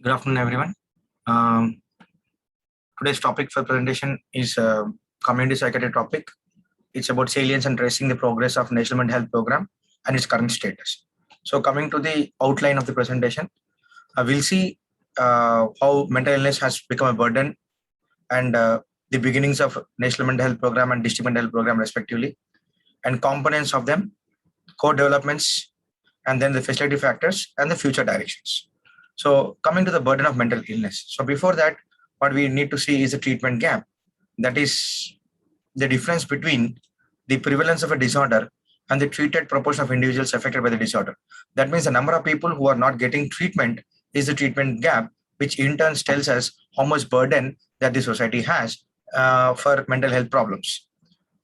Good afternoon, everyone. Um, Today's topic for presentation is a community psychiatry topic. It's about salience and tracing the progress of National Mental Health Program and its current status. So, coming to the outline of the presentation, we'll see how mental illness has become a burden and the beginnings of National Mental Health Program and District Mental Health Program, respectively, and components of them, core developments, and then the facility factors and the future directions. So coming to the burden of mental illness. So before that, what we need to see is the treatment gap. That is the difference between the prevalence of a disorder and the treated proportion of individuals affected by the disorder. That means the number of people who are not getting treatment is the treatment gap, which in turn tells us how much burden that the society has for mental health problems.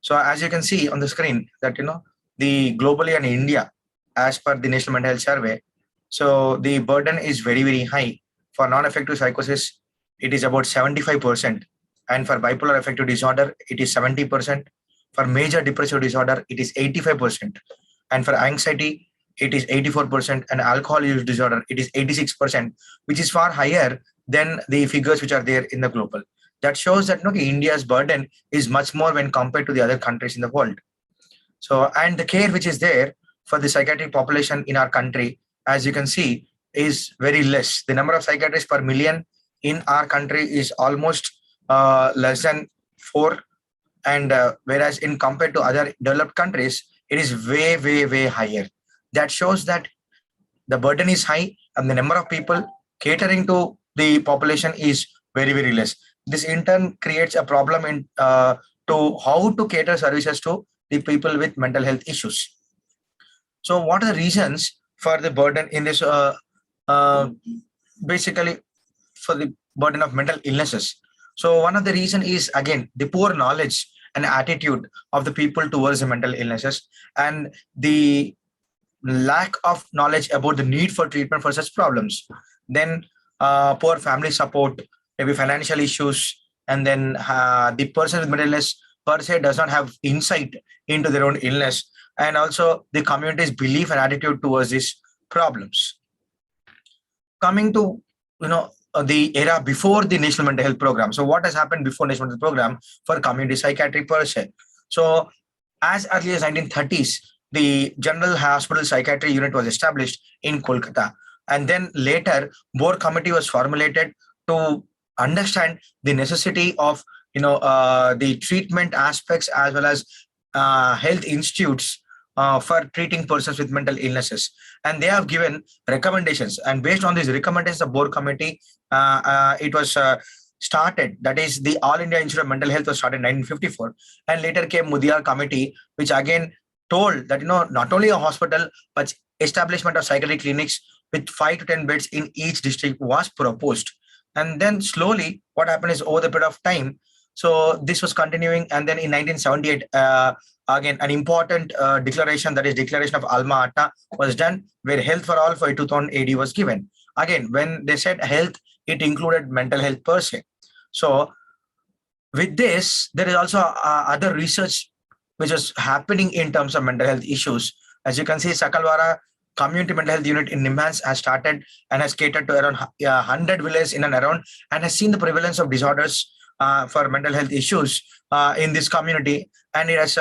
So as you can see on the screen that, the globally and India, as per the National Mental Health Survey, so the burden is very, very high. For non-affective psychosis, it is about 75%. And for bipolar affective disorder, it is 70%. For major depressive disorder, it is 85%. And for anxiety, it is 84%. And alcohol use disorder, it is 86%, which is far higher than the figures which are there in the global. That shows that India's burden is much more when compared to the other countries in the world. So, and the care which is there for the psychiatric population in our country, as you can see, is very less. The number of psychiatrists per million in our country is almost less than 4, and whereas in compared to other developed countries, it is way, way, way higher. That shows that the burden is high and the number of people catering to the population is very, very less. This in turn creates a problem in to how to cater services to the people with mental health issues. So what are the reasons for the burden in this, basically for the burden of mental illnesses? So one of the reason is, again, the poor knowledge and attitude of the people towards the mental illnesses and the lack of knowledge about the need for treatment for such problems. Then poor family support, maybe financial issues, and then the person with mental illness per se does not have insight into their own illness, and also the community's belief and attitude towards these problems. Coming to the era before the National Mental Health Program. So what has happened before National Mental Health Program for community psychiatry per se? So as early as 1930s, the General Hospital Psychiatry Unit was established in Kolkata, and then later board committee was formulated to understand the necessity of the treatment aspects as well as health institutes for treating persons with mental illnesses, and they have given recommendations, and based on these recommendations, the board committee it was started. That is, the All India Institute of Mental Health was started in 1954, and later came Mudial Committee, which again told that not only a hospital but establishment of psychiatric clinics with 5 to 10 beds in each district was proposed. And then slowly what happened is, over the period of time, so this was continuing, and then in 1978 again an important declaration, that is Declaration of Alma Ata, was done, where health for all for 2000 AD was given. Again, when they said health, it included mental health per se. So with this, there is also other research which is happening in terms of mental health issues. As you can see, Sakalwara Community Mental Health Unit in Nimhans has started and has catered to around 100 villages in and around, and has seen the prevalence of disorders for mental health issues in this community, and it has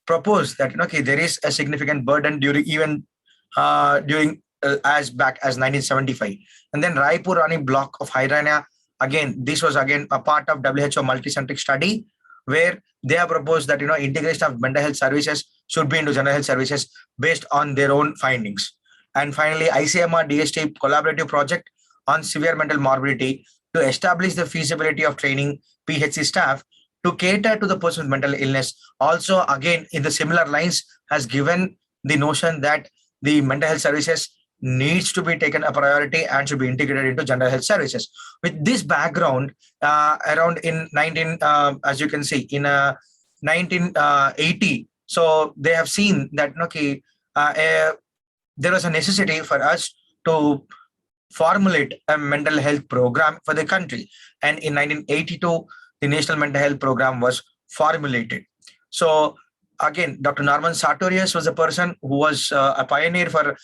proposed that there is a significant burden during as back as 1975. And then Raipur Rani block of Haryana, again this was again a part of WHO multicentric study, where they have proposed that integration of mental health services should be into general health services based on their own findings. And finally, ICMR DST collaborative project on severe mental morbidity to establish the feasibility of training PHC staff to cater to the person with mental illness, also again in the similar lines, has given the notion that the mental health services needs to be taken a priority and should be integrated into general health services. With this background, around in as you can see, in 1980, so they have seen that there was a necessity for us to formulate a mental health program for the country, and in 1982 the National Mental Health Program was formulated. So again, Dr. Norman Sartorius was a person who was a pioneer for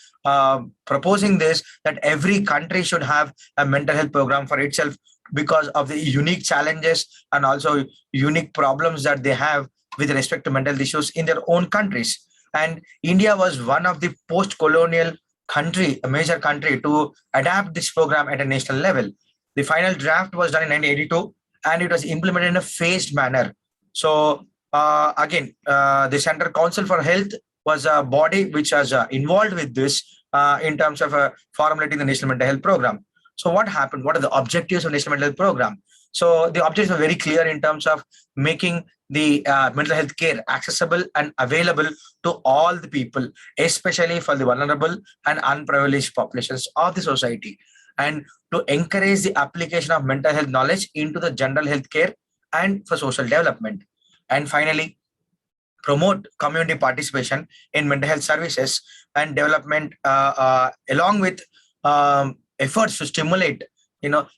proposing this, that every country should have a mental health program for itself because of the unique challenges and also unique problems that they have with respect to mental health issues in their own countries. And India was one of the post-colonial country, a major country, to adapt this program at a national level. The final draft was done in 1982 and it was implemented in a phased manner. So again, the Central Council for Health was a body which was involved with this in terms of formulating the National Mental Health Program. So what happened? What are the objectives of National Mental Health Program? So the objectives are very clear in terms of making the mental health care accessible and available to all the people, especially for the vulnerable and unprivileged populations of the society, and to encourage the application of mental health knowledge into the general health care and for social development. And finally, promote community participation in mental health services and development along with efforts to stimulate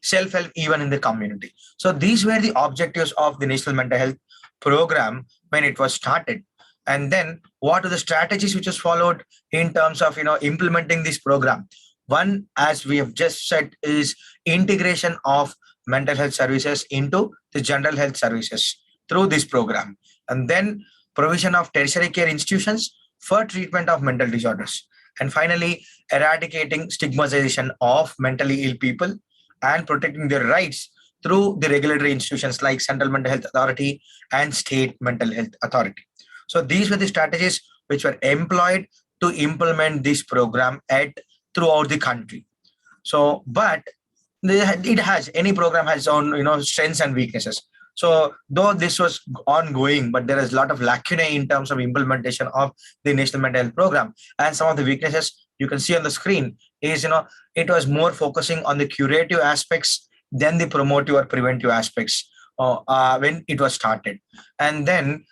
self-help even in the community. So these were the objectives of the National Mental Health Program when it was started. And then what are the strategies which was followed in terms of implementing this program? One, as we have just said, is integration of mental health services into the general health services through this program. And then provision of tertiary care institutions for treatment of mental disorders. And finally, eradicating stigmatization of mentally ill people and protecting their rights through the regulatory institutions like Central Mental Health Authority and State Mental Health Authority. So these were the strategies which were employed to implement this program throughout the country. So, but any program has its own strengths and weaknesses. So though this was ongoing, but there is a lot of lacunae in terms of implementation of the National Mental Health Program. And some of the weaknesses you can see on the screen is, it was more focusing on the curative aspects than the promotive or preventive aspects when it was started. And then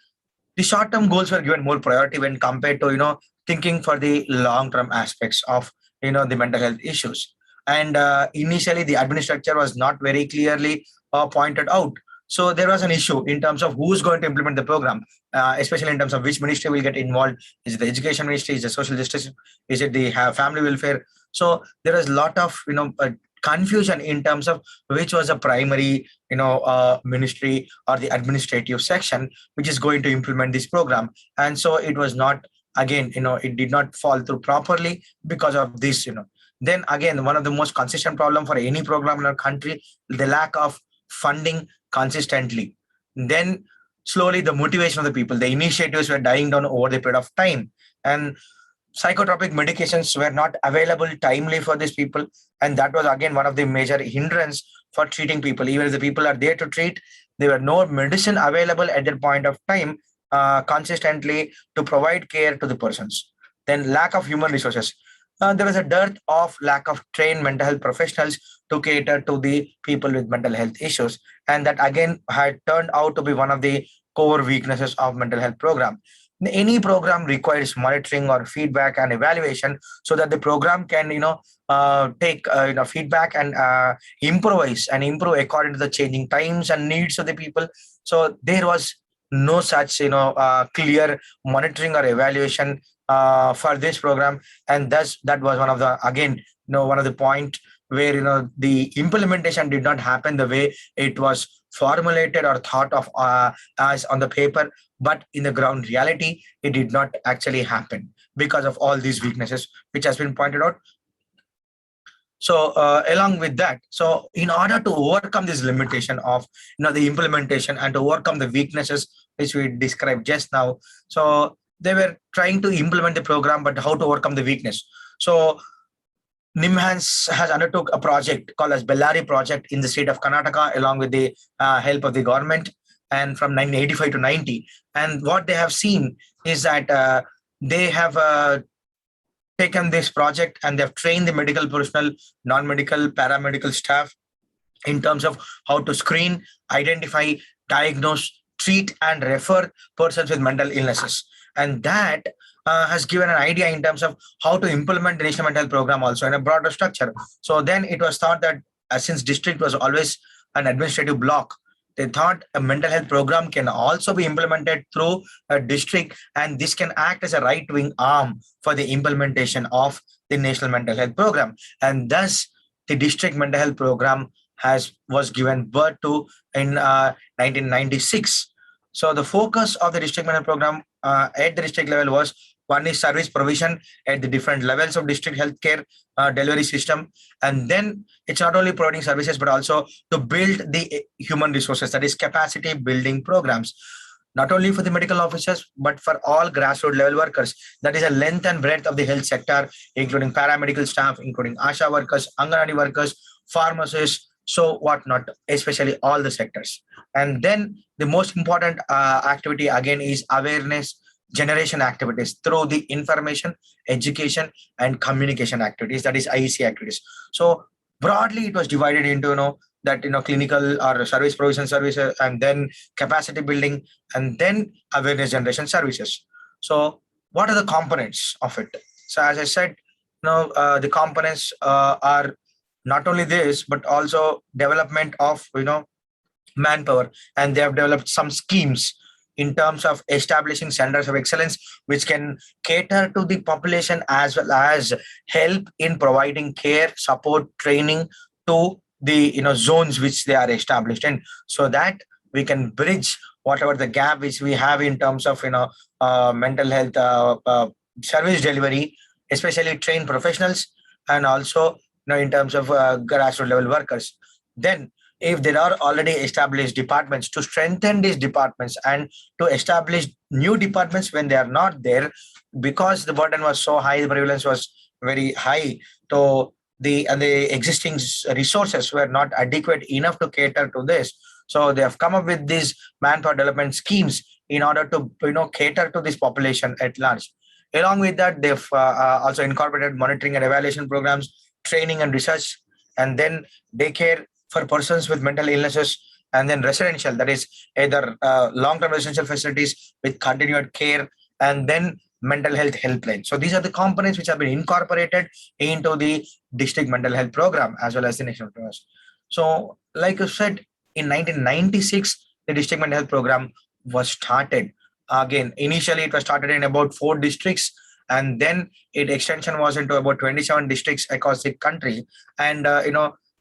the short-term goals were given more priority when compared to, thinking for the long-term aspects of, the mental health issues. And initially the administrature was not very clearly pointed out. So there was an issue in terms of who's going to implement the program, especially in terms of which ministry will get involved. Is it the education ministry? Is it social justice? Is it the family welfare? So there is a lot of confusion in terms of which was a primary ministry or the administrative section which is going to implement this program. And so it was not, again, it did not fall through properly because of this. Then again, one of the most consistent problem for any program in our country, the lack of funding consistently. Then slowly the motivation of the people, the initiatives were dying down over the period of time, and psychotropic medications were not available timely for these people. And that was again one of the major hindrance for treating people. Even if the people are there to treat, there were no medicine available at that point of time consistently to provide care to the persons. Then lack of human resources. There was a dearth of lack of trained mental health professionals to cater to the people with mental health issues. And that again had turned out to be one of the core weaknesses of mental health program. Any program requires monitoring or feedback and evaluation so that the program can, take feedback and improvise and improve according to the changing times and needs of the people. So there was no such, clear monitoring or evaluation for this program. And thus that was one of the, again, one of the point where, the implementation did not happen the way it was formulated or thought of as on the paper, but in the ground reality, it did not actually happen because of all these weaknesses, which has been pointed out. So along with that, so in order to overcome this limitation of the implementation and to overcome the weaknesses which we described just now, so they were trying to implement the program, but how to overcome the weakness. So NIMHANS has undertook a project called as Bellary project in the state of Karnataka along with the help of the government, and from 1985 to 90. And what they have seen is that they have taken this project and they've trained the medical personnel, non-medical, paramedical staff in terms of how to screen, identify, diagnose, treat and refer persons with mental illnesses. And that has given an idea in terms of how to implement the National Mental Health Program also in a broader structure. So then it was thought that since district was always an administrative block, they thought a mental health program can also be implemented through a district, and this can act as a right wing arm for the implementation of the national mental health program. And thus the district mental health program was given birth to in 1996. So the focus of the district mental program at the district level was, one is service provision at the different levels of district healthcare delivery system, and then it's not only providing services but also to build the human resources, that is capacity building programs, not only for the medical officers but for all grassroots level workers, that is a length and breadth of the health sector, including paramedical staff, including ASHA workers, Anganwadi workers, pharmacists, so whatnot, especially all the sectors. And then the most important activity again is awareness generation activities through the information, education, and communication activities, that is IEC activities. So broadly, it was divided into clinical or service provision services, and then capacity building, and then awareness generation services. So what are the components of it? So as I said, the components are not only this but also development of manpower, and they have developed some schemes in terms of establishing centers of excellence which can cater to the population as well as help in providing care, support, training to the zones which they are established in, so that we can bridge whatever the gap which we have in terms of mental health service delivery, especially trained professionals, and also in terms of grassroots level workers. Then if there are already established departments, to strengthen these departments and to establish new departments when they are not there, because the burden was so high, the prevalence was very high, so the existing resources were not adequate enough to cater to this. So they have come up with these manpower development schemes in order to cater to this population at large. Along with that, they've also incorporated monitoring and evaluation programs, training and research, and then daycare for persons with mental illnesses, and then residential, that is either long-term residential facilities with continued care, and then mental health helpline. So these are the components which have been incorporated into the district mental health program as well as the national program. So like I said, in 1996, the district mental health program was started. Again, initially it was started in about 4 districts, and then its extension was into about 27 districts across the country. And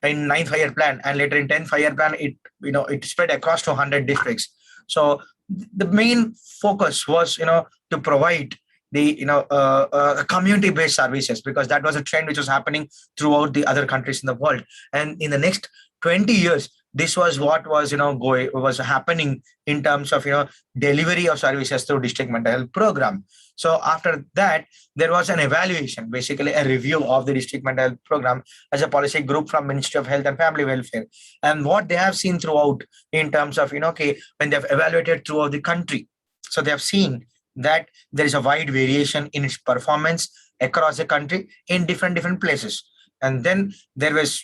in 9th 5-year plan, and later in 10th 5-year plan, it spread across to 100 districts. So the main focus was to provide the community-based services, because that was a trend which was happening throughout the other countries in the world. And in the next 20 years, this was what was happening in terms of delivery of services through district mental health program. So after that, there was an evaluation, basically a review of the district mental health program as a policy group from Ministry of Health and Family Welfare. And what they have seen throughout in terms of when they have evaluated throughout the country, so they have seen that there is a wide variation in its performance across the country in different places. And then there was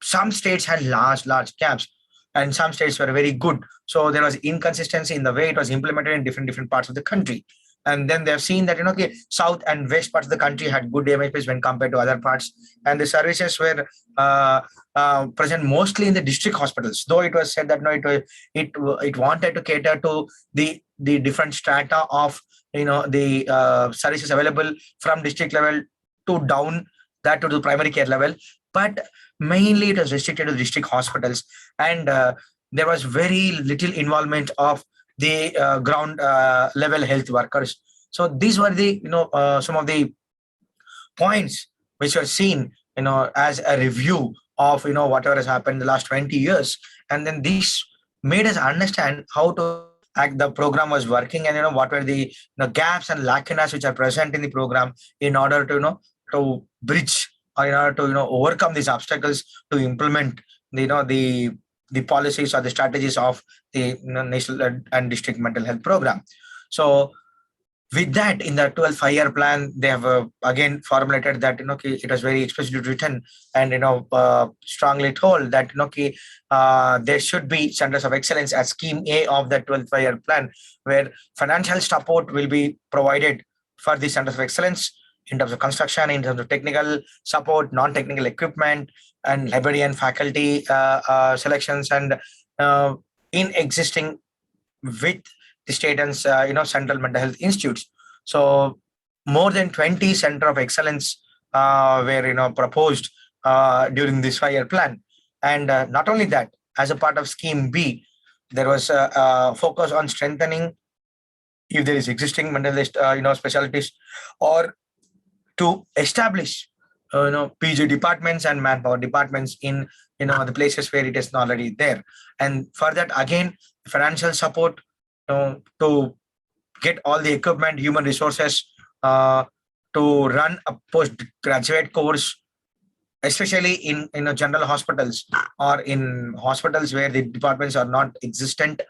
some states had large gaps, and some states were very good. So there was inconsistency in the way it was implemented in different parts of the country. And then they've seen that south and west parts of the country had good DMHPs when compared to other parts, and the services were present mostly in the district hospitals. Though it was said that it wanted to cater to the different strata of the services available from district level to down that to the primary care level, but mainly it was restricted to district hospitals, and there was very little involvement of the ground level health workers. So these were the some of the points which were seen as a review of whatever has happened in the last 20 years. And then this made us understand how to act the program was working, and what were the gaps and lacunas which are present in the program, in order to to bridge, or in order to overcome these obstacles to implement the policies or the strategies of the national and district mental health program. So with that, in the 12th 5-year plan, they have again formulated that it was very explicitly written and strongly told that there should be centers of excellence as scheme A of the 12th 5-year plan, where financial support will be provided for the centers of excellence in terms of construction, in terms of technical support, non-technical equipment, and library and faculty selections, and in existing with the state and central mental health institutes. So more than 20 center of excellence were proposed during this 5-year plan. And not only that, as a part of scheme B, there was a focus on strengthening if there is existing mental health specialties, or to establish PG departments and manpower departments in the places where it is already there. And for that, again, financial support to get all the equipment, human resources uh, to run a postgraduate course, especially in general hospitals or in hospitals where the departments are not existent,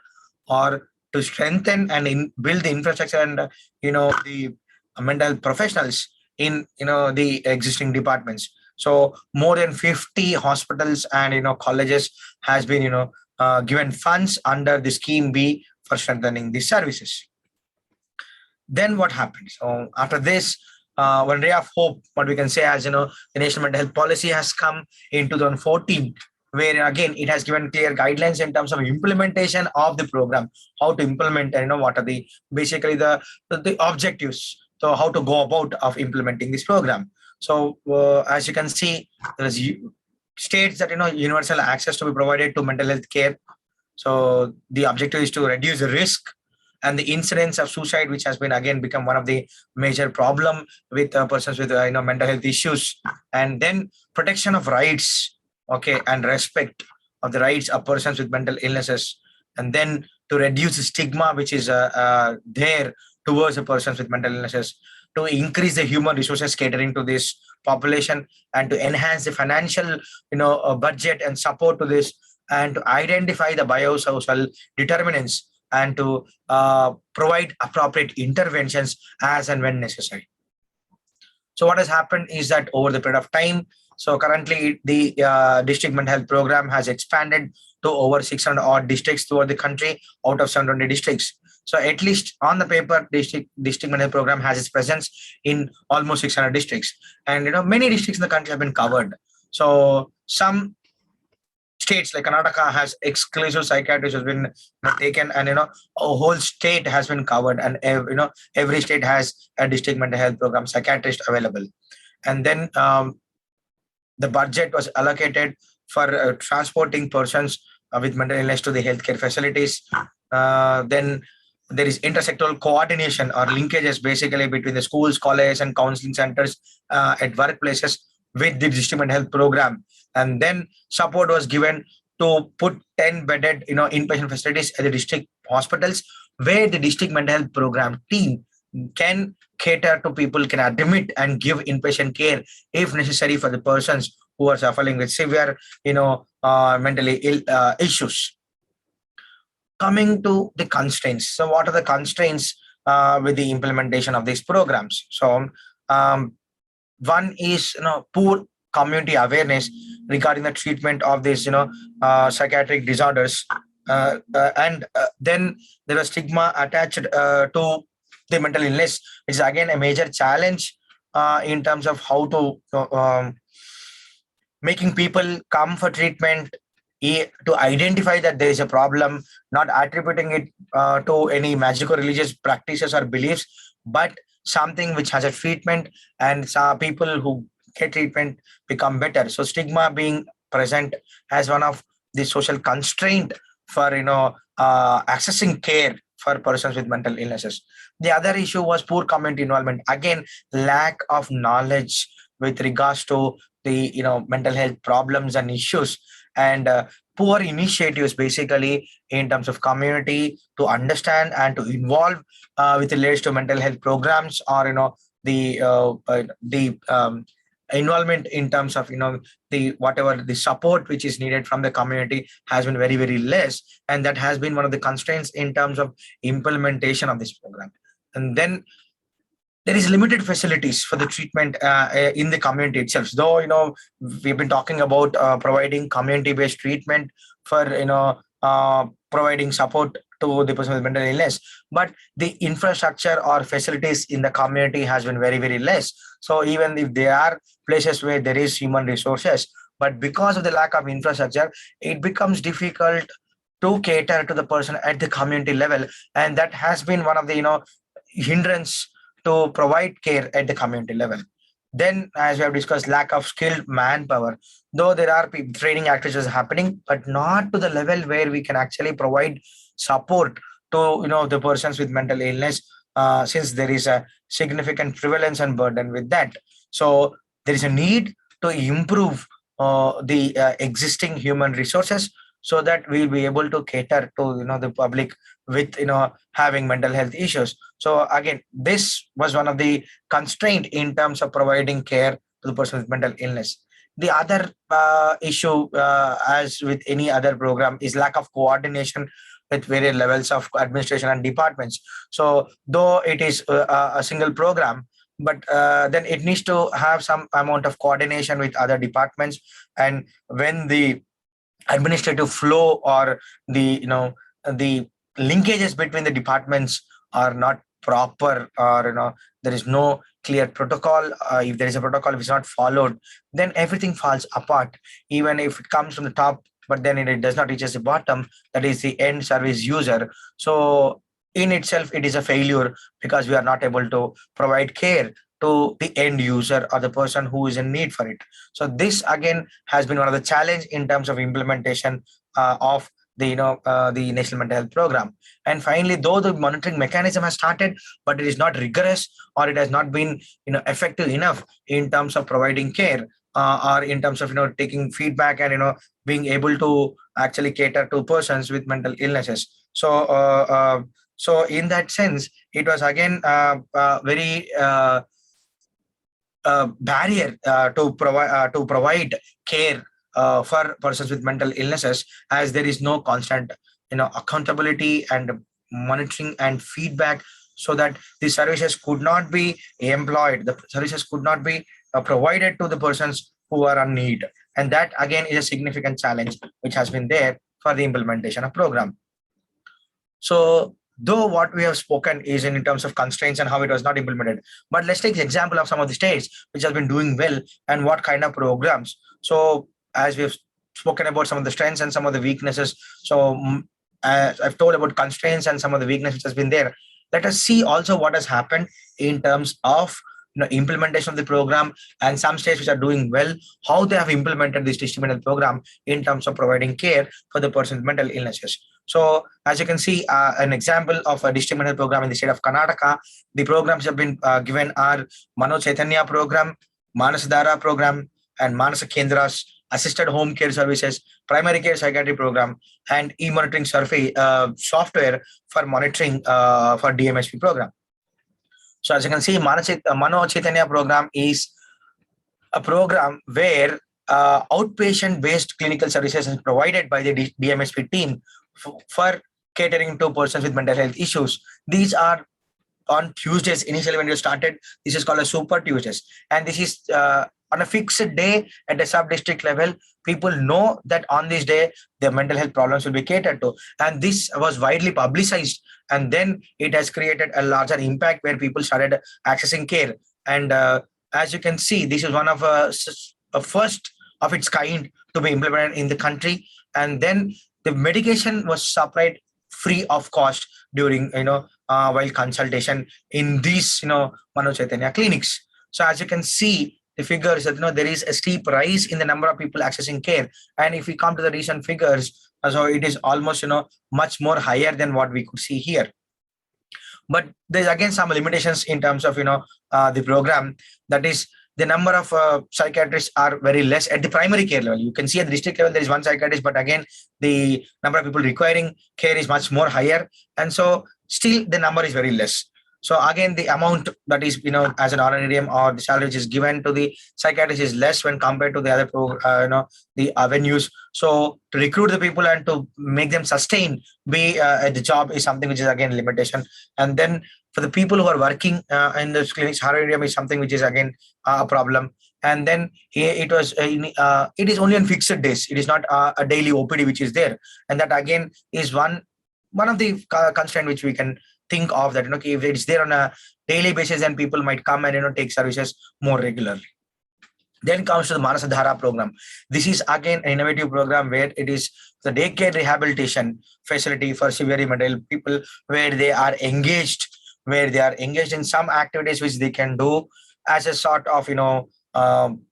or to strengthen and build the infrastructure and the mental health professionals in the existing departments. So more than 50 hospitals and colleges has been given funds under the scheme B for strengthening these services. Then what happens? So after this, one ray of hope, what we can say, as the national mental health policy has come in 2014, where again it has given clear guidelines in terms of implementation of the program, how to implement, and what are the basically the objectives. So how to go about of implementing this program. So as you can see, there is states that universal access to be provided to mental health care. So the objective is to reduce the risk and the incidence of suicide, which has been again become one of the major problem with persons with mental health issues. And then protection of rights, okay, and respect of the rights of persons with mental illnesses. And then to reduce the stigma which is there towards the persons with mental illnesses, to increase the human resources catering to this population, and to enhance the financial budget and support to this, and to identify the biosocial determinants, and to provide appropriate interventions as and when necessary. So what has happened is that over the period of time, so currently the district mental health program has expanded to over 600 odd districts throughout the country out of 720 districts. So at least on the paper, district mental health program has its presence in almost 600 districts, and many districts in the country have been covered. So some states like Karnataka has exclusive psychiatry has been taken, and a whole state has been covered, and every state has a district mental health program psychiatrist available. And then the budget was allocated for transporting persons with mental illness to the healthcare facilities. Then there is intersectoral coordination or linkages basically between the schools, colleges, and counseling centers at workplaces with the district mental health program. And then support was given to put 10 bedded inpatient facilities at the district hospitals, where the district mental health program team can cater to people, can admit and give inpatient care if necessary for the persons who are suffering with severe mentally ill issues. Coming to the constraints. So what are the constraints with the implementation of these programs? So one is poor community awareness regarding the treatment of these psychiatric disorders, and then there is stigma attached to the mental illness, which is again a major challenge in terms of how to making people come for treatment, to identify that there is a problem, not attributing it to any magical religious practices or beliefs, but something which has a treatment, and people who get treatment become better. So stigma being present as one of the social constraint for accessing care for persons with mental illnesses. The other issue was poor community involvement. Again, lack of knowledge with regards to the mental health problems and issues, and poor initiatives basically in terms of community to understand and to involve with relates to mental health programs, or the involvement in terms of the whatever the support which is needed from the community has been very, very less, and that has been one of the constraints in terms of implementation of this program. And then there is limited facilities for the treatment in the community itself. Though we've been talking about providing community-based treatment for providing support to the person with mental illness, but the infrastructure or facilities in the community has been very, very less. So even if there are places where there is human resources, but because of the lack of infrastructure, it becomes difficult to cater to the person at the community level, and that has been one of the hindrance to provide care at the community level. Then, as we have discussed, lack of skilled manpower. Though there are training activities happening, but not to the level where we can actually provide support to the persons with mental illness, since there is a significant prevalence and burden with that. So there is a need to improve the existing human resources, so that we'll be able to cater to the public with having mental health issues. So again, this was one of the constraint in terms of providing care to the person with mental illness. The other issue, as with any other program, is lack of coordination with various levels of administration and departments. So though it is a single program, but then it needs to have some amount of coordination with other departments. And when the administrative flow or the the linkages between the departments are not proper, or there is no clear protocol, if there is a protocol, if it's not followed, then everything falls apart. Even if it comes from the top, but then it does not reach the bottom, that is the end service user. So in itself it is a failure, because we are not able to provide care to the end user or the person who is in need for it. So this again has been one of the challenge in terms of implementation of the the national mental health program. And finally, though the monitoring mechanism has started, but it is not rigorous, or it has not been effective enough in terms of providing care, or in terms of taking feedback and being able to actually cater to persons with mental illnesses. So in that sense, it was again very barrier to provide care for persons with mental illnesses, as there is no constant accountability and monitoring and feedback, so that the services could not be employed, the services could not be provided to the persons who are on need. And that again is a significant challenge which has been there for the implementation of program. So though what we have spoken is in terms of constraints and how it was not implemented, but let's take the example of some of the states which have been doing well and what kind of programs. So as we have spoken about some of the strengths and some of the weaknesses, so as I've told about constraints and some of the weaknesses which has been there, let us see also what has happened in terms of implementation of the program, and some states which are doing well, how they have implemented this district mental program in terms of providing care for the person with mental illnesses. So as you can see, an example of a district mental program in the state of Karnataka, the programs have been given are Mano Chaitanya program, Manasadhara program, and Manasa Kendras, assisted home care services, primary care psychiatry program, and e-monitoring survey software for monitoring for DMHP program. So as you can see, Mano Chaitanya program is a program where outpatient-based clinical services is provided by the DMHP team for catering to persons with mental health issues. These are on Tuesdays. Initially, when you started, this is called a Super Tuesdays, and this is on a fixed day at the sub-district level. People know that on this day their mental health problems will be catered to, and this was widely publicized, and then it has created a larger impact where people started accessing care. And as you can see, this is one of a first of its kind to be implemented in the country. And then the medication was supplied free of cost during while consultation in these Mano Chaitanya clinics. So as you can see, the figures that there is a steep rise in the number of people accessing care. And if we come to the recent figures, so it is almost much more higher than what we could see here. But there's again some limitations in terms of the program. That is, the number of psychiatrists are very less at the primary care level. You can see at the district level there is one psychiatrist, but again the number of people requiring care is much more higher, and so still the number is very less. So again, the amount that is as an honorarium or the salary which is given to the psychiatrist is less when compared to the other the avenues. So to recruit the people and to make them sustain be at the job is something which is again limitation. And then for the people who are working in the clinics, honorarium is something which is again a problem. And then it is only on fixed days. It is not a daily OPD which is there, and that again is one of the constraint which we can think of, that if it's there on a daily basis, then people might come and take services more regularly. Then comes to the Manasadhara program. This is again an innovative program where it is the daycare rehabilitation facility for severely mental ill people, where they are engaged in some activities which they can do as a sort of,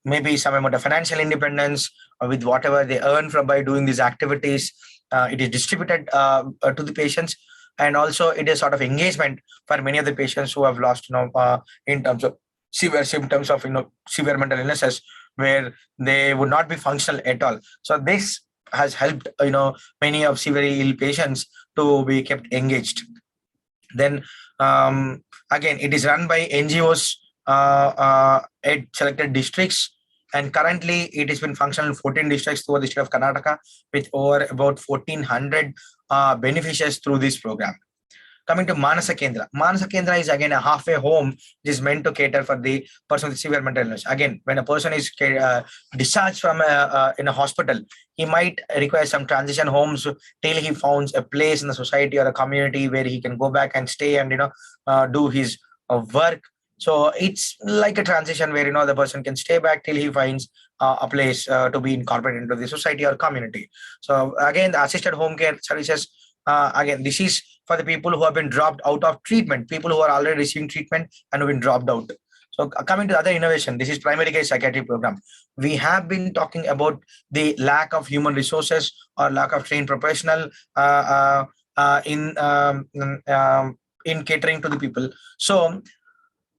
maybe some amount of financial independence with whatever they earn from by doing these activities. It is distributed to the patients, and also it is sort of engagement for many of the patients who have lost, in terms of severe symptoms of, severe mental illnesses, where they would not be functional at all. So this has helped, many of severely ill patients to be kept engaged. Then again, it is run by NGOs at selected districts, and currently it has been functional in 14 districts through the state of Karnataka, with over about 1400 beneficiaries through this program. Coming to Manasa Kendra. Manasa Kendra is again a halfway home which is meant to cater for the person with severe mental illness. Again, when a person is discharged from in a hospital, he might require some transition homes till he finds a place in the society or a community where he can go back and stay and do his work. So it's like a transition where the person can stay back till he finds a place to be incorporated into the society or community. So again, the assisted home care services, again, this is for the people who have been dropped out of treatment, people who are already receiving treatment and have been dropped out. So coming to other innovation, this is primary care psychiatry program. We have been talking about the lack of human resources or lack of trained professional in catering to the people. So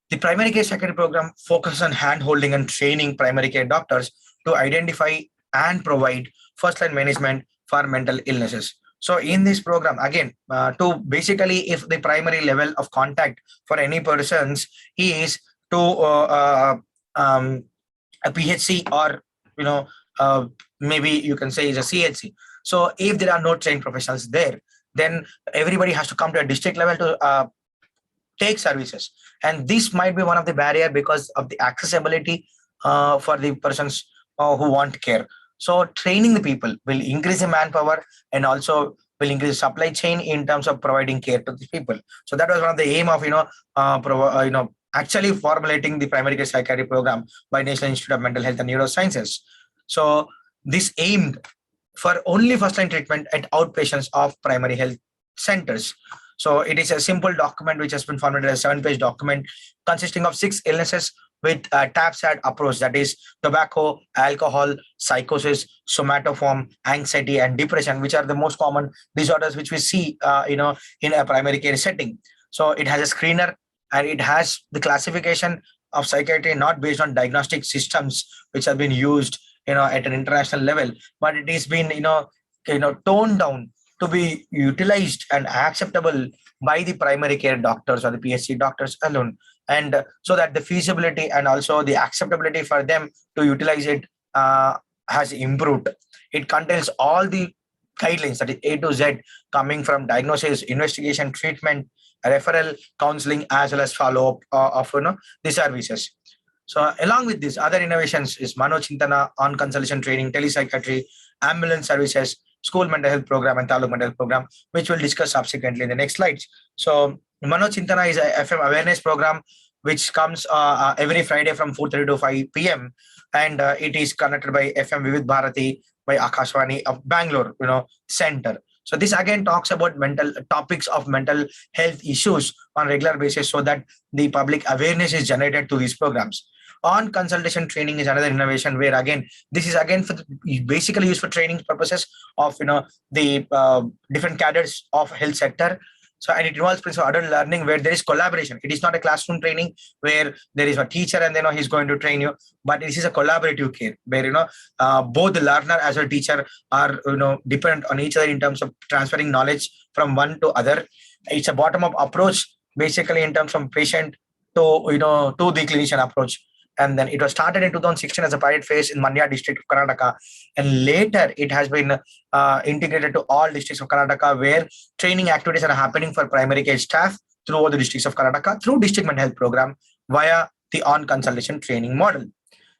the primary care psychiatry program focuses on hand-holding and training primary care doctors to identify and provide first-line management for mental illnesses. So in this program, again, to basically, if the primary level of contact for any persons is to a PHC or, maybe you can say is a CHC. So if there are no trained professionals there, then everybody has to come to a district level to take services. And this might be one of the barrier because of the accessibility for the persons who want care. So training the people will increase the manpower and also will increase the supply chain in terms of providing care to the people. So that was one of the aim of actually formulating the primary care psychiatry program by National Institute of Mental Health and Neurosciences. So this aimed for only first-line treatment at outpatients of primary health centers. So it is a simple document which has been formulated as a 7-page document consisting of 6 illnesses with a TAPSAD approach, that is tobacco, alcohol, psychosis, somatoform, anxiety, and depression, which are the most common disorders which we see, in a primary care setting. So it has a screener and it has the classification of psychiatry not based on diagnostic systems which have been used, at an international level, but it is been, toned down to be utilized and acceptable by the primary care doctors or the PHC doctors alone. And so that the feasibility and also the acceptability for them to utilize it has improved. It contains all the guidelines, that is A to Z, coming from diagnosis, investigation, treatment, referral, counseling, as well as follow-up of the services. So along with this, other innovations is Manochintana, on-consultation training, telepsychiatry, ambulance services, school mental health program, and Taluk mental health program, which we'll discuss subsequently in the next slides. So Manochintana is a FM awareness program which comes every Friday from 4:30 to 5 p.m. and it is conducted by FM Vivid Bharati by Akashwani of Bangalore, center. So this again talks about topics of mental health issues on a regular basis, so that the public awareness is generated to these programs. On consultation training is another innovation where again, this is again basically used for training purposes of the different cadres of health sector. So, and it involves principle adult learning where there is collaboration. It is not a classroom training where there is a teacher and he's going to train you, but this is a collaborative care where both the learner as well teacher are dependent on each other in terms of transferring knowledge from one to other. It's a bottom-up approach basically in terms of patient to to the clinician approach. And then it was started in 2016 as a pilot phase in Mandya district of Karnataka. And later it has been integrated to all districts of Karnataka, where training activities are happening for primary care staff through all the districts of Karnataka through district mental health program via the on-consultation training model.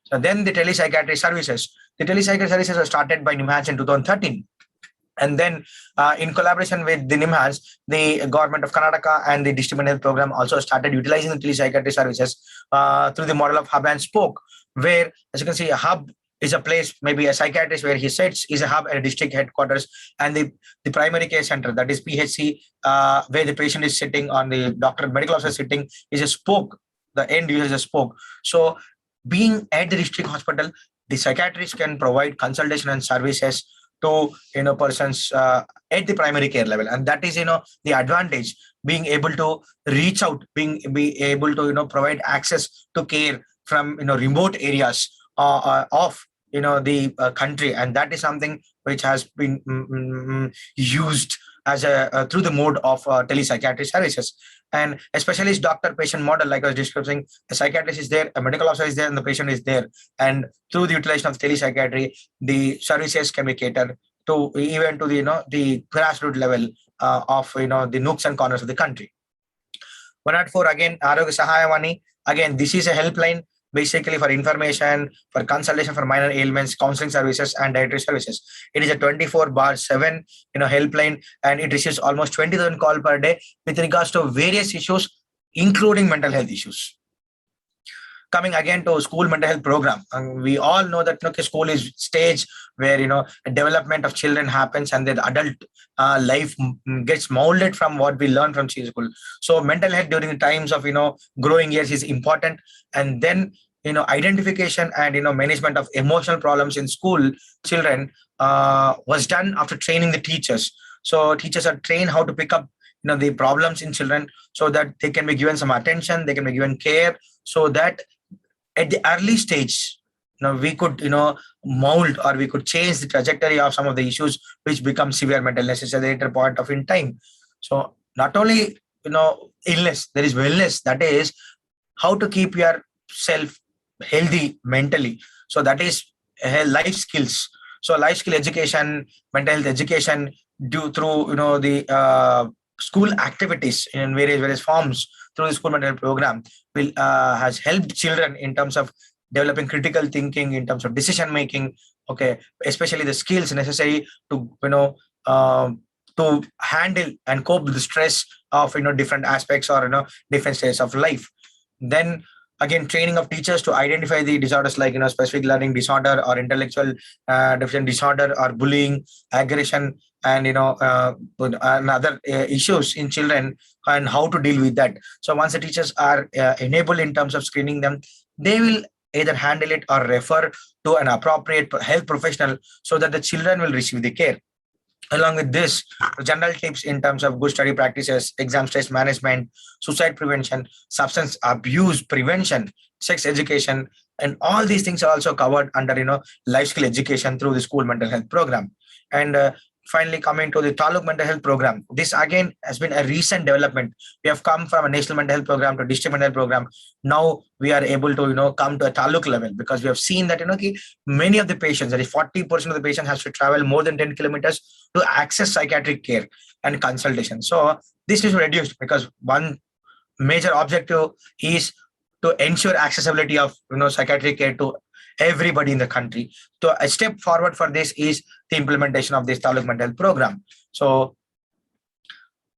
So then the telepsychiatry services. The telepsychiatry services were started by NMHP in 2013. And then in collaboration with the NIMHAS, the government of Karnataka and the district mental health program also started utilizing the telepsychiatry services through the model of hub and spoke, where, as you can see, a hub is a place, maybe a psychiatrist where he sits is a hub at a district headquarters, and the primary care center, that is PHC, where the patient is sitting on the doctor, medical officer sitting, is a spoke. The end user is a spoke. So being at the district hospital, the psychiatrist can provide consultation and services to persons at the primary care level, and that is the advantage, being able to reach out, be able to provide access to care from remote areas of the country, and that is something which has been used as a through the mode of telepsychiatry services. And a specialist doctor patient model, like I was describing, a psychiatrist is there, a medical officer is there, and the patient is there, and through the utilization of telepsychiatry, the services can be catered to even to the the grassroots level of the nooks and corners of the country. 104, again, Arogya Sahayavani. Again, this is a helpline basically for information, for consultation for minor ailments, counseling services, and dietary services. It is a 24/7 helpline, and it receives almost 20,000 calls per day with regards to various issues, including mental health issues. Coming again to school mental health program, we all know that school is stage where development of children happens, and their adult life gets molded from what we learn from school. So mental health during the times of growing years is important, and then identification and management of emotional problems in school children was done after training the teachers. So teachers are trained how to pick up the problems in children, so that they can be given some attention, they can be given care, so that at the early stage we could mold, or we could change the trajectory of some of the issues which become severe mental illness at a later point of in time. So not only illness, there is wellness, that is how to keep yourself healthy mentally. So that is life skills. So life skill education, mental health education, due through the school activities in various forms through the school mental health program will has helped children in terms of developing critical thinking, in terms of decision making, okay, especially the skills necessary to to handle and cope with the stress of different aspects or different stages of life. Then again, training of teachers to identify the disorders like specific learning disorder or intellectual deficient disorder or bullying, aggression, and and other issues in children, and how to deal with that. So once the teachers are enabled in terms of screening them, they will either handle it or refer to an appropriate health professional, so that the children will receive the care. Along with this, general tips in terms of good study practices, exam stress management, suicide prevention, substance abuse prevention, sex education, and all these things are also covered under life skill education through the school mental health program. And finally, coming to the Taluk mental health program, this again has been a recent development. We have come from a national mental health program to district mental health program. Now we are able to come to a Taluk level, because we have seen that many of the patients, that is 40% of the patient, has to travel more than 10 kilometers to access psychiatric care and consultation. So this is reduced, because one major objective is to ensure accessibility of psychiatric care to everybody in the country. So a step forward for this is the implementation of this Taluk mental health program. So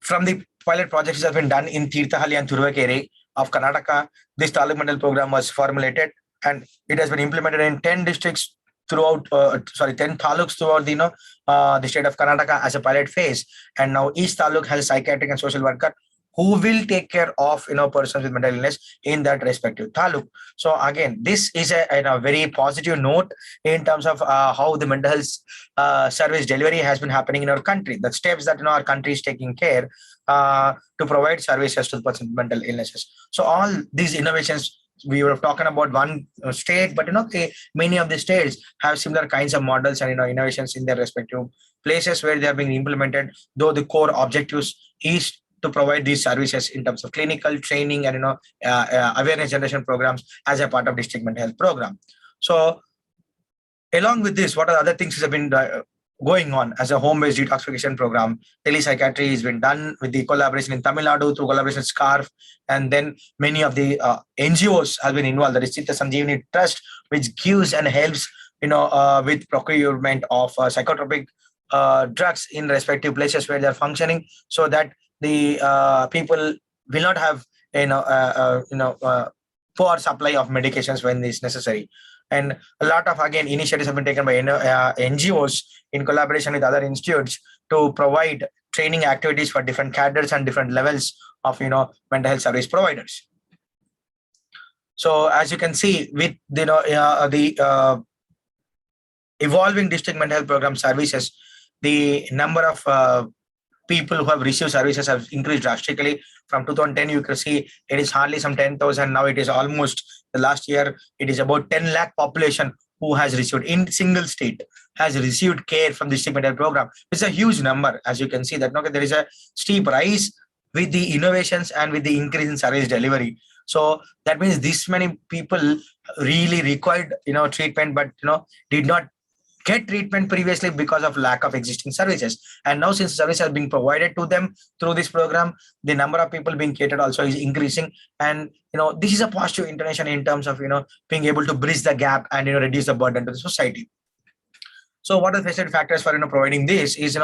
from the pilot projects that have been done in Tirthahalli and Thuruvakere of Karnataka, this Taluk mental health program was formulated, and it has been implemented in 10 districts throughout 10 taluks throughout the state of Karnataka as a pilot phase. And now each taluk has a psychiatric and social worker who will take care of persons with mental illness in that respective taluk. So again, this is a very positive note in terms of how the mental health service delivery has been happening in our country. The steps that our country is taking care to provide services to the person with mental illnesses. So all these innovations, we were talking about one state, but many of the states have similar kinds of models and innovations in their respective places where they are being implemented, though the core objectives is to provide these services in terms of clinical training and awareness generation programs as a part of district mental health program. So along with this, what are the other things that have been going on as a home-based detoxification program? Telepsychiatry has been done with the collaboration in Tamil Nadu through collaboration with SCARF, and then many of the NGOs have been involved. There is Chitta Sanjeevani Trust, which gives and helps with procurement of psychotropic drugs in respective places where they are functioning, so that the people will not have for supply of medications when it's necessary. And a lot of, again, initiatives have been taken by NGOs in collaboration with other institutes to provide training activities for different cadres and different levels of mental health service providers. So as you can see, with the evolving district mental health program services, the number of people who have received services have increased drastically. From 2010, you can see it is hardly some 10,000. Now it is almost, the last year, it is about 10 lakh population who has received, in single state, has received care from the district mental health program. It's a huge number. As you can see that there is a steep rise with the innovations and with the increase in service delivery. So that means this many people really required treatment, but did not get treatment previously because of lack of existing services. And now, since service has been provided to them through this program, the number of people being catered also is increasing. And this is a positive intervention in terms of being able to bridge the gap and reduce the burden to the society. So what are the facilitating factors for providing this is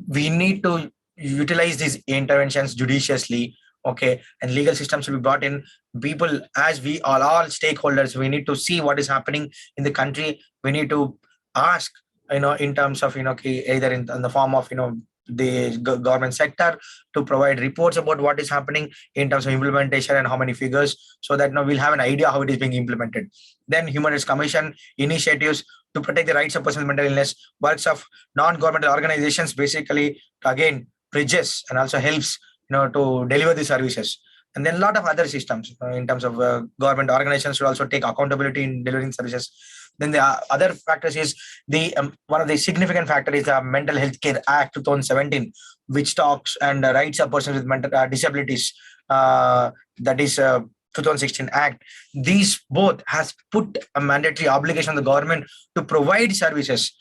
we need to utilize these interventions judiciously. Okay, and legal systems will be brought in. People, as we all stakeholders, we need to see what is happening in the country. We need to ask in terms of either in the form of the government sector to provide reports about what is happening in terms of implementation and how many figures, so that we'll have an idea how it is being implemented. Then Human Rights Commission initiatives to protect the rights of persons with mental illness, works of non-governmental organizations, basically again bridges and also helps to deliver the services. And then a lot of other systems in terms of government organizations should also take accountability in delivering services. Then the other factors is the one of the significant factor is the Mental Health Care Act 2017, which talks and rights of persons with mental disabilities. That is 2016 Act. These both has put a mandatory obligation on the government to provide services,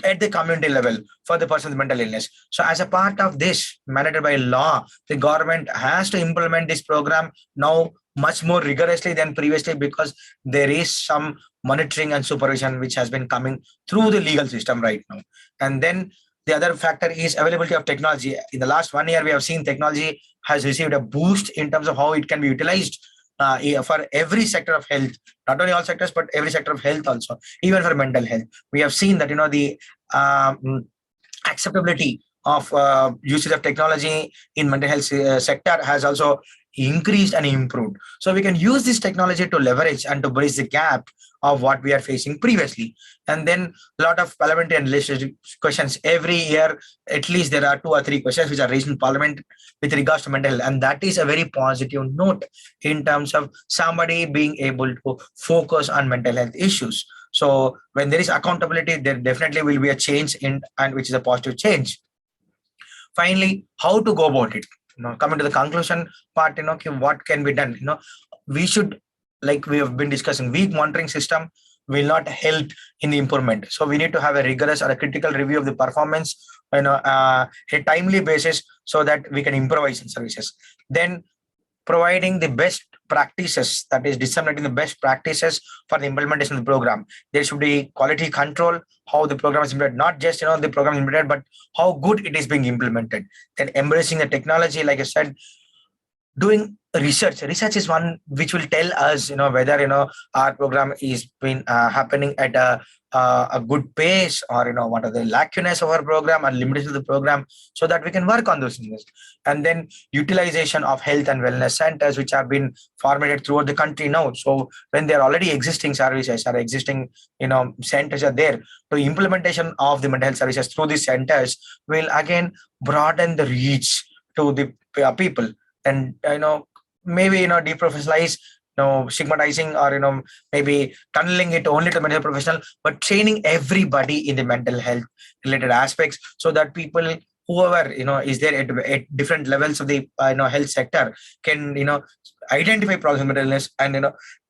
at the community level for the person with mental illness. So as a part of this mandated by law, the government has to implement this program now much more rigorously than previously, because there is some monitoring and supervision which has been coming through the legal system right now. And then the other factor is availability of technology. In the last 1 year, we have seen technology has received a boost in terms of how it can be utilized for every sector of health, not only all sectors, but every sector of health also, even for mental health. We have seen that, the acceptability of usage of technology in mental health sector has also increased and improved. So we can use this technology to leverage and to bridge the gap of what we are facing previously. And then a lot of parliamentary and legislative questions every year. At least there are 2 or 3 questions which are raised in parliament with regards to mental health, and that is a very positive note in terms of somebody being able to focus on mental health issues. So when there is accountability, there definitely will be a change and which is a positive change. Finally, how to go about it? Coming to the conclusion part, what can be done? We should, like we have been discussing, weak monitoring system will not help in the improvement. So we need to have a rigorous or a critical review of the performance, a timely basis, so that we can improvise in services. Then providing the best practices, that is disseminating the best practices for the implementation of the program. There should be quality control, how the program is implemented, not just the program is implemented, but how good it is being implemented. Then embracing the technology, like I said, doing research. Research is one which will tell us, whether our program is been happening at a good pace, or what are the lacunae of our program and limitations of the program, so that we can work on those things. And then utilization of health and wellness centers, which have been formatted throughout the country now. So when there are already existing services or existing centers are there, so implementation of the mental health services through these centers will again broaden the reach to the people. And maybe deprofessionalize, stigmatizing, or maybe tunneling it only to mental professional, but training everybody in the mental health related aspects, so that people, whoever is there at different levels of the health sector, can identify problems with mental illness and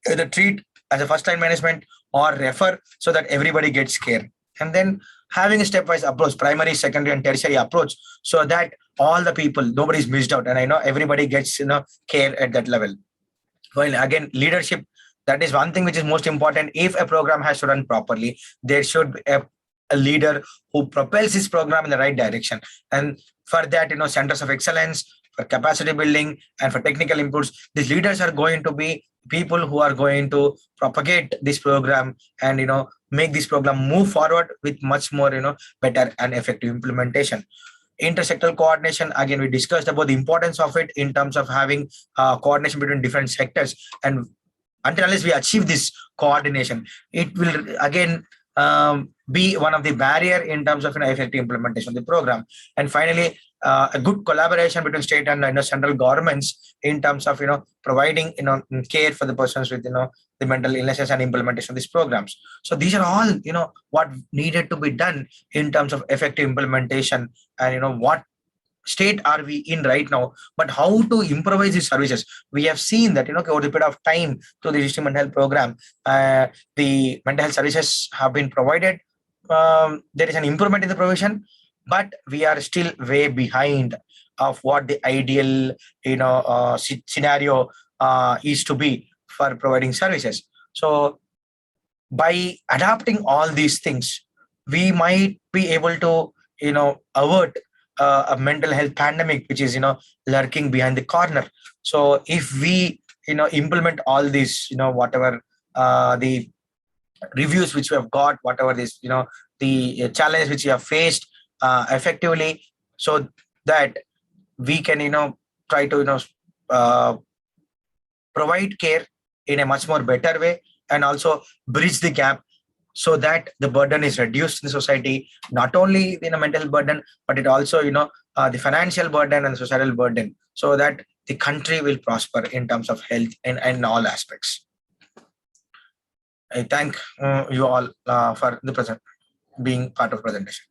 either treat as a first line management or refer, so that everybody gets care. And then having a stepwise approach, primary, secondary, and tertiary approach, so that all the people, nobody is missed out, and everybody gets care at that level. Well, again, leadership, that is one thing which is most important. If a program has to run properly, there should be a leader who propels this program in the right direction. And for that, centers of excellence, for capacity building, and for technical inputs, these leaders are going to be people who are going to propagate this program and make this program move forward with much more better and effective implementation. Intersectoral coordination, again, we discussed about the importance of it in terms of having coordination between different sectors. And until unless we achieve this coordination, it will again be one of the barrier in terms of effective implementation of the program. And finally, a good collaboration between state and central governments in terms of providing care for the persons with the mental illnesses and implementation of these programs. So these are all what needed to be done in terms of effective implementation, and what state are we in right now, but how to improvise these services. We have seen that over the period of time through the district mental health program, the mental health services have been provided. There is an improvement in the provision, but we are still way behind of what the ideal scenario is to be for providing services. So by adapting all these things, we might be able to avert a mental health pandemic which is lurking behind the corner. So if we implement all these whatever the reviews which we have got, whatever this the challenge which we have faced effectively, so that we can try to uh, provide care in a much more better way, and also bridge the gap so that the burden is reduced in the society, not only mental health burden, but it also the financial burden and the societal burden, so that the country will prosper in terms of health in all aspects. I thank you all for the present being part of presentation.